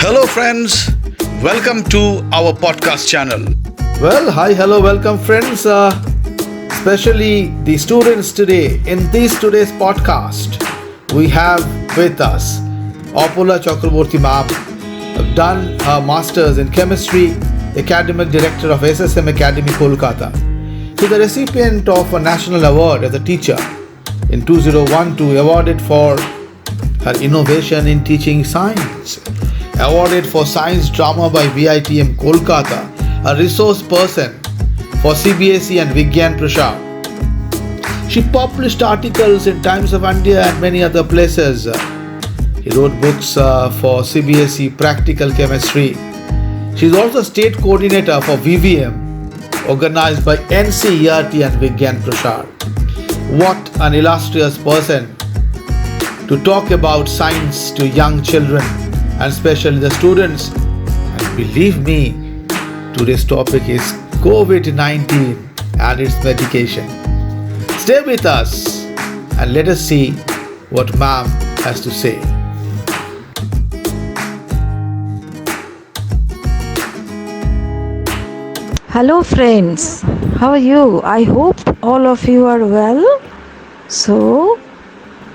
Hello, friends. Welcome to our podcast channel. Well, hi, hello, welcome, friends. Especially the students today. In today's podcast, we have with us Apula Chakraborty ma'am, done her masters in chemistry, academic director of SSM Academy, Kolkata. She's the recipient of a national award as a teacher in 2012, awarded for her innovation in teaching science, awarded for science drama by VITM Kolkata, a resource person for CBSE and Vigyan Prashad. She published articles in Times of India and many other places. He wrote books for CBSE Practical Chemistry. She is also state coordinator for VVM, organized by NCERT and Vigyan Prashad. What an illustrious person to talk about science to young children and especially the students. And believe me, today's topic is COVID-19 and its medication. Stay with us and let us see what ma'am has to say. Hello friends, how are you? I hope all of you are well. So,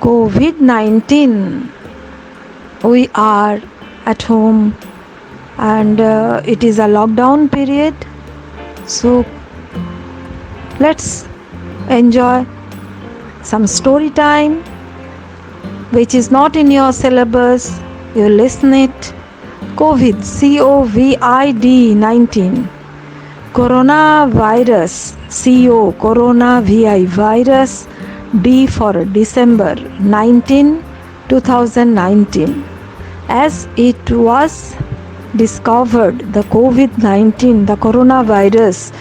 COVID-19, we are at home and it is a lockdown period. So, let's enjoy some story time which is not in your syllabus. You listen it. COVID, COVID-19. Coronavirus, CO, coronavirus, D for December 19, 2019. As it was discovered, the COVID-19, the coronavirus,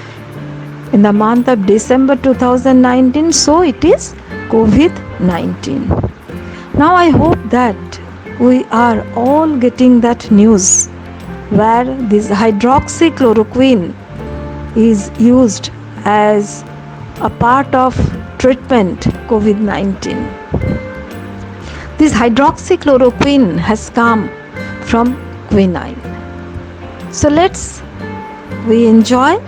in the month of December 2019, so it is COVID-19. Now I hope that we are all getting that news where this hydroxychloroquine is used as a part of treatment COVID-19. This hydroxychloroquine has come from quinine. So we enjoy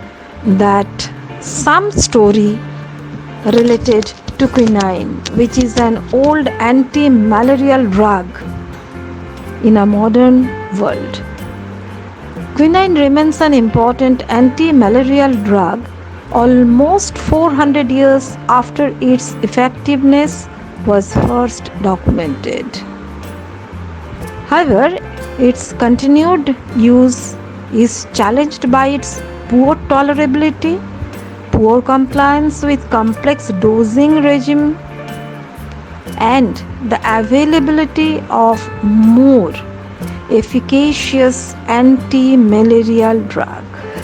that some story related to quinine, which is an old anti-malarial drug in a modern world. Quinine remains an important anti-malarial drug almost 400 years after its effectiveness was first documented. However, its continued use is challenged by its poor tolerability, poor compliance with complex dosing regime, and the availability of more efficacious anti-malarial drug.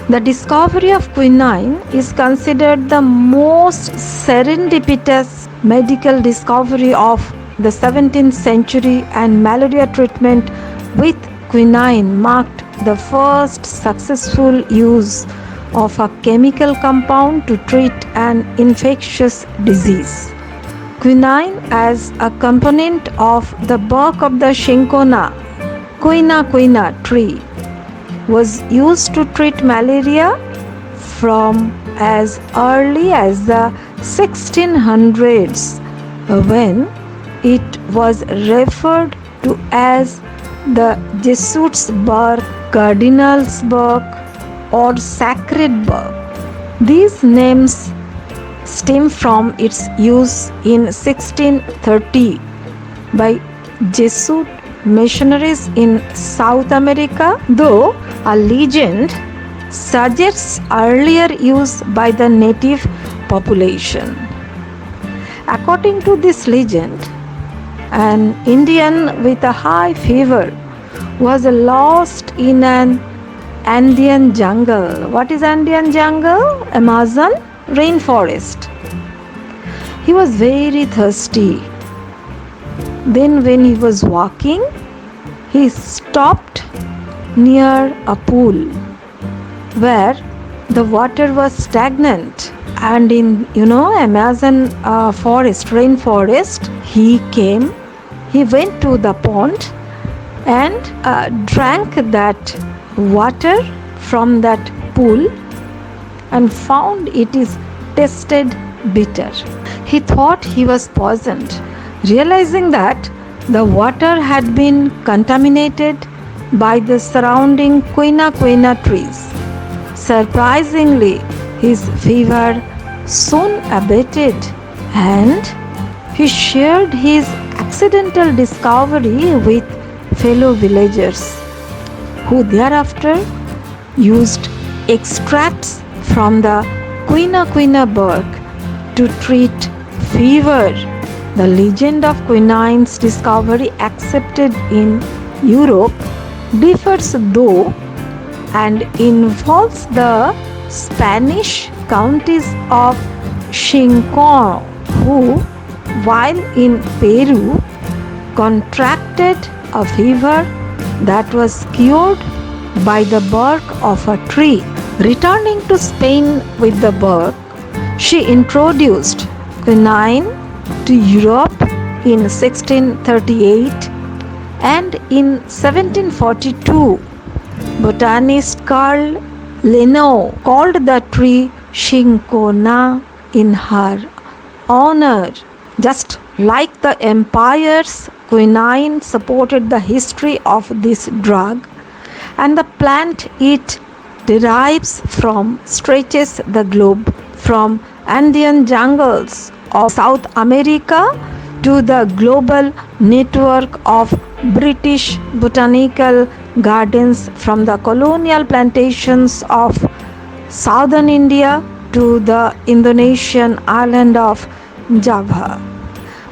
The discovery of quinine is considered the most serendipitous medical discovery of the 17th century, and malaria treatment with quinine marked the first successful use of a chemical compound to treat an infectious disease. Quinine, as a component of the bark of the Cinchona quina tree, was used to treat malaria from as early as the 1600s, when it was referred to as the Jesuit's bark, Cardinal's bark, or sacred bark. These names stem from its use in 1630 by Jesuit missionaries in South America, though a legend suggests earlier use by the native population. According to this legend, an Indian with a high fever was lost in an Andean jungle. What is Andean jungle? Amazon rainforest. He was very thirsty. Then when he was walking, he stopped near a pool where the water was stagnant, and in Amazon rainforest, he went to the pond and drank that water from that pool and found it is tasted bitter. He thought he was poisoned, realizing that the water had been contaminated by the surrounding quina trees. Surprisingly, his fever soon abated and he shared his accidental discovery with fellow villagers, who thereafter used extracts from the quina bark to treat fever. The legend of quinine's discovery accepted in Europe differs though and involves the Spanish Countess of Chincon, who, while in Peru, contracted a fever that was cured by the bark of a tree. Returning to Spain with the bark, she introduced quinine to Europe in 1638, and in 1742, botanist Carl Linnaeus called the tree Cinchona in her honor. Just like the empires, quinine supported the history of this drug, and the plant it derives from stretches the globe from Andean jungles of South America to the global network of British botanical gardens, from the colonial plantations of southern India to the Indonesian island of Java.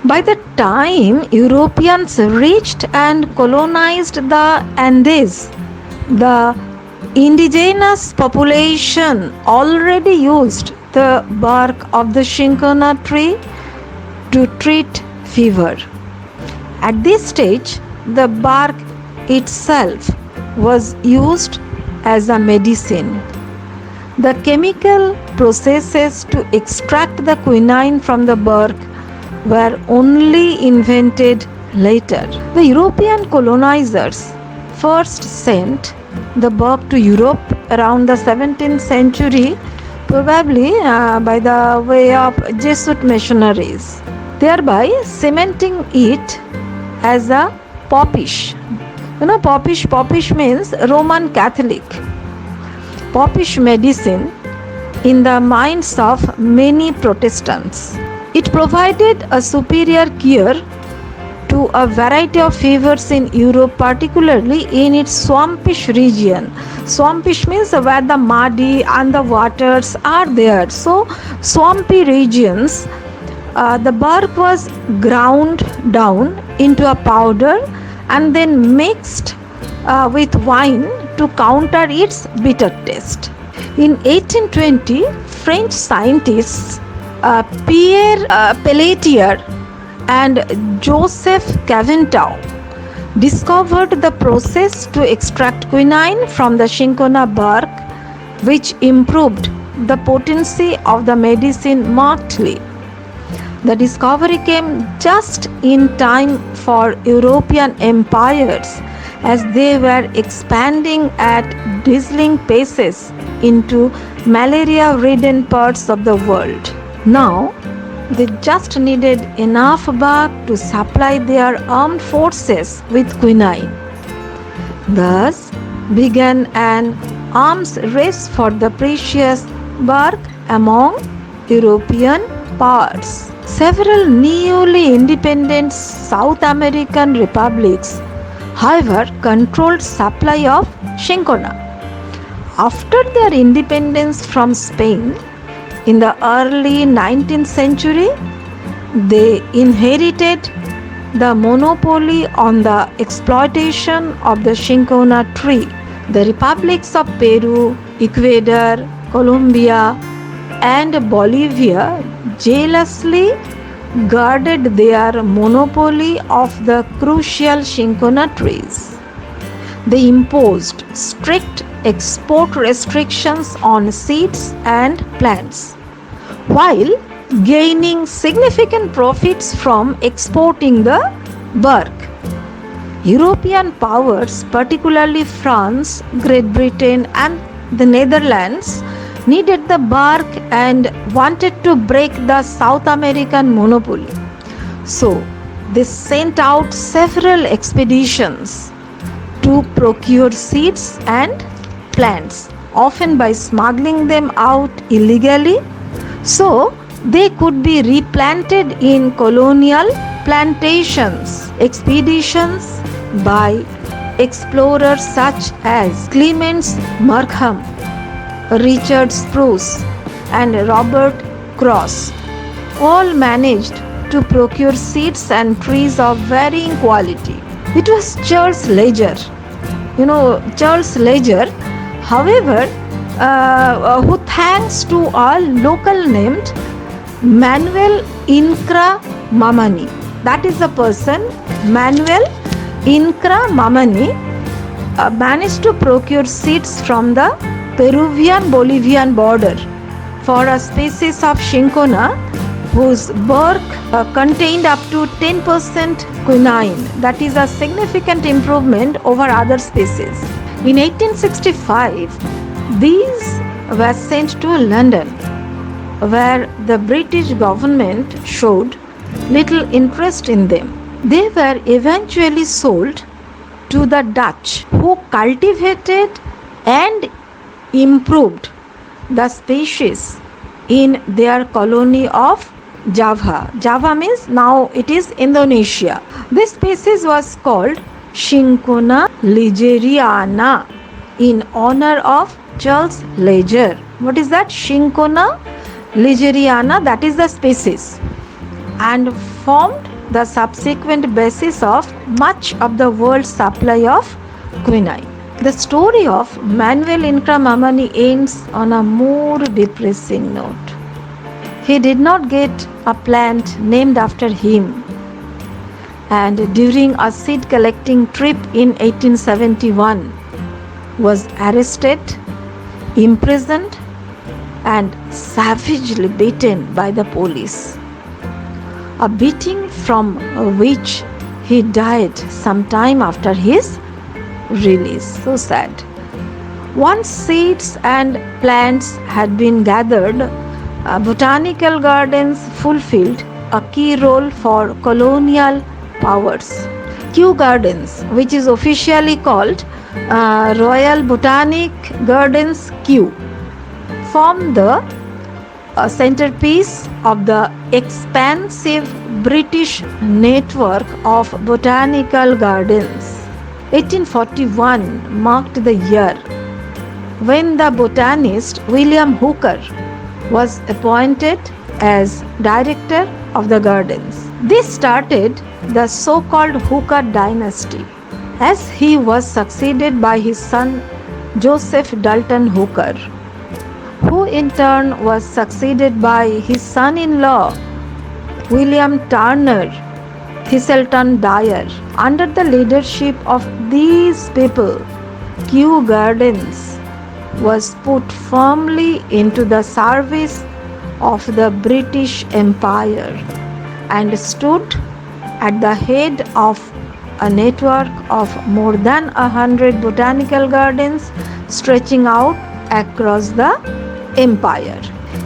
By the time Europeans reached and colonized the Andes, the indigenous population already used the bark of the cinchona tree to treat fever. At this stage, the bark itself was used as a medicine. The chemical processes to extract the quinine from the bark were only invented later. The European colonizers first sent the bark to Europe around the 17th century, probably by the way of Jesuit missionaries, thereby cementing it as a popish. Popish means Roman Catholic. Popish medicine in the minds of many Protestants. It provided a superior cure to a variety of fevers in Europe, particularly in its swampish region. Swampish means where the muddy and the waters are there. So, swampy regions, the bark was ground down into a powder and then mixed with wine to counter its bitter taste. In 1820, French scientists Pierre Pelletier and Joseph Caventou discovered the process to extract quinine from the cinchona bark, which improved the potency of the medicine markedly. The discovery came just in time for European empires as they were expanding at dizzying paces into malaria-ridden parts of the world. Now, they just needed enough bark to supply their armed forces with quinine. Thus began an arms race for the precious bark among European powers. Several newly independent South American republics, however, controlled supply of cinchona. After their independence from Spain in the early 19th century, they inherited the monopoly on the exploitation of the cinchona tree. The republics of Peru, Ecuador, Colombia, and Bolivia jealously guarded their monopoly of the crucial cinchona trees. They imposed strict export restrictions on seeds and plants, while gaining significant profits from exporting the bark. European powers, particularly France, Great Britain, and the Netherlands, needed the bark and wanted to break the South American monopoly. So, they sent out several expeditions to procure seeds and plants, often by smuggling them out illegally, so they could be replanted in colonial plantations. Expeditions by explorers such as Clements Markham, Richard Spruce, and Robert Cross all managed to procure seeds and trees of varying quality. It was Charles Ledger. Charles Ledger, however, who thanks to a local named Manuel Incra Mamani. That is the person, Manuel Incra Mamani, managed to procure seeds from the Peruvian-Bolivian border for a species of Cinchona whose bark contained up to 10% quinine. That is a significant improvement over other species. In 1865, these were sent to London, where the British government showed little interest in them. They were eventually sold to the Dutch, who cultivated and improved the species in their colony of Java. Java means now it is Indonesia. This species was called Cinchona legeriana in honor of Charles Ledger. What is that? Cinchona legeriana, that is the species, and formed the subsequent basis of much of the world's supply of quinine. The story of Manuel Incra Mamani ends on a more depressing note. He did not get a plant named after him, and during a seed collecting trip in 1871 was arrested, imprisoned, and savagely beaten by the police. A beating from which he died sometime after his release. So sad. Once seeds and plants had been gathered, botanical gardens fulfilled a key role for colonial powers. Kew Gardens, which is officially called Royal Botanic Gardens Kew, formed the centerpiece of the expansive British network of botanical gardens. 1841 marked the year when the botanist William Hooker was appointed as director of the gardens. This started the so-called Hooker dynasty, as he was succeeded by his son Joseph Dalton Hooker, who in turn was succeeded by his son-in-law William Turner Thistleton Dyer. Under the leadership of these people, Kew Gardens was put firmly into the service of the British Empire and stood at the head of a network of more than 100 botanical gardens stretching out across the empire.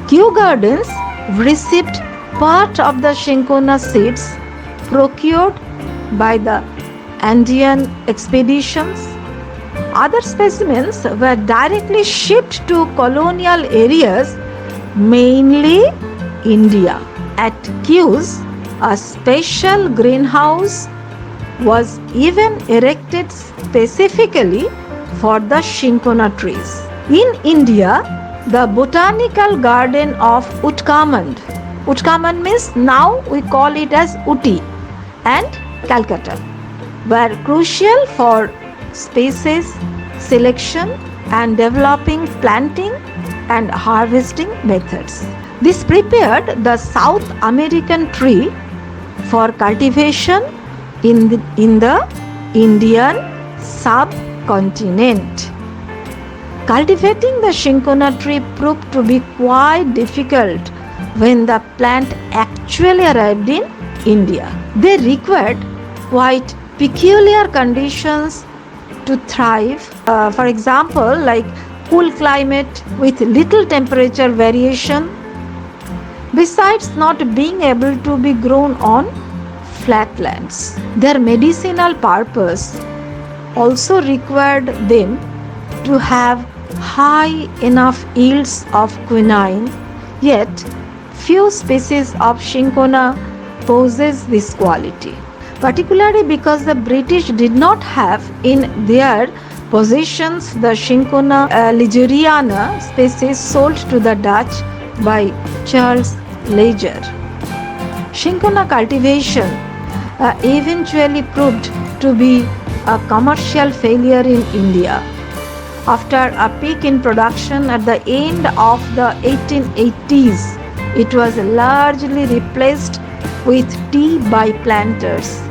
Kew Gardens received part of the Cinchona seeds procured by the Andean expeditions. Other specimens were directly shipped to colonial areas, mainly India. At Kew's, a special greenhouse was even erected specifically for the Cinchona trees. In India, the botanical garden of Utkamand. Utkamand means now we call it as Uti, and Calcutta were crucial for species selection and developing planting and harvesting methods. This prepared the South American tree for cultivation in the Indian subcontinent. Cultivating the Cinchona tree proved to be quite difficult when the plant actually arrived in India. They required quite peculiar conditions to thrive. For example, like cool climate with little temperature variation, besides not being able to be grown on flatlands. Their medicinal purpose also required them to have high enough yields of quinine, yet few species of cinchona possess this quality, particularly because the British did not have in their possessions the Cinchona ligeriana species sold to the Dutch by Charles Leger. Cinchona cultivation eventually proved to be a commercial failure in India. After a peak in production at the end of the 1880s, it was largely replaced with tea by planters.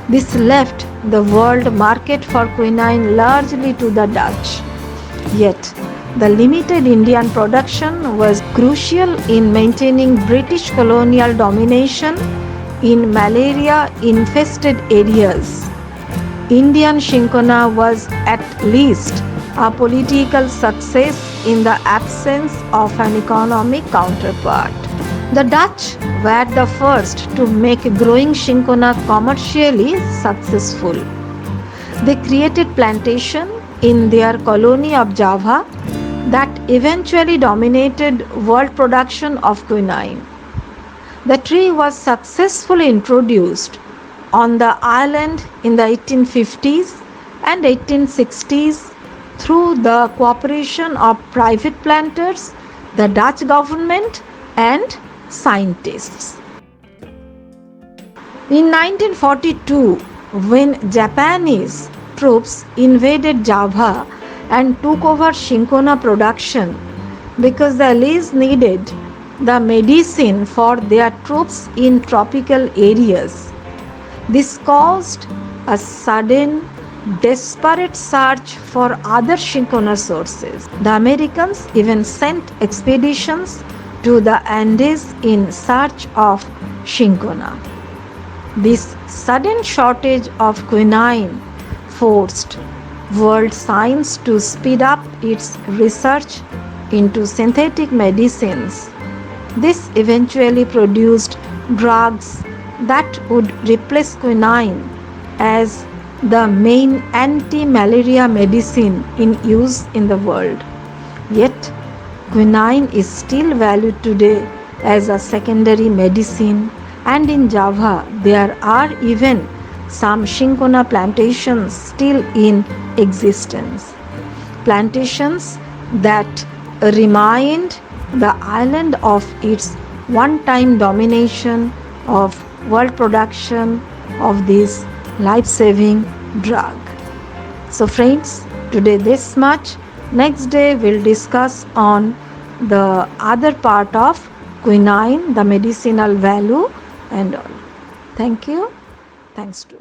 This left the world market for quinine largely to the Dutch. Yet, the limited Indian production was crucial in maintaining British colonial domination in malaria-infested areas. Indian cinchona was at least a political success in the absence of an economic counterpart. The Dutch were the first to make growing cinchona commercially successful. They created plantation in their colony of Java that eventually dominated world production of quinine. The tree was successfully introduced on the island in the 1850s and 1860s through the cooperation of private planters, the Dutch government, and scientists. In 1942, when Japanese troops invaded Java and took over cinchona production because the Allies needed the medicine for their troops in tropical areas, this caused a sudden, desperate search for other cinchona sources. The Americans even sent expeditions to the Andes in search of cinchona. This sudden shortage of quinine forced world science to speed up its research into synthetic medicines. This eventually produced drugs that would replace quinine as the main anti-malaria medicine in use in the world. Yet, quinine is still valued today as a secondary medicine, and in Java there are even some cinchona plantations still in existence. Plantations that remind the island of its one-time domination of world production of this life-saving drug. So friends, today this much. Next day we'll discuss on the other part of quinine, the medicinal value and all. Thank you. Thanks to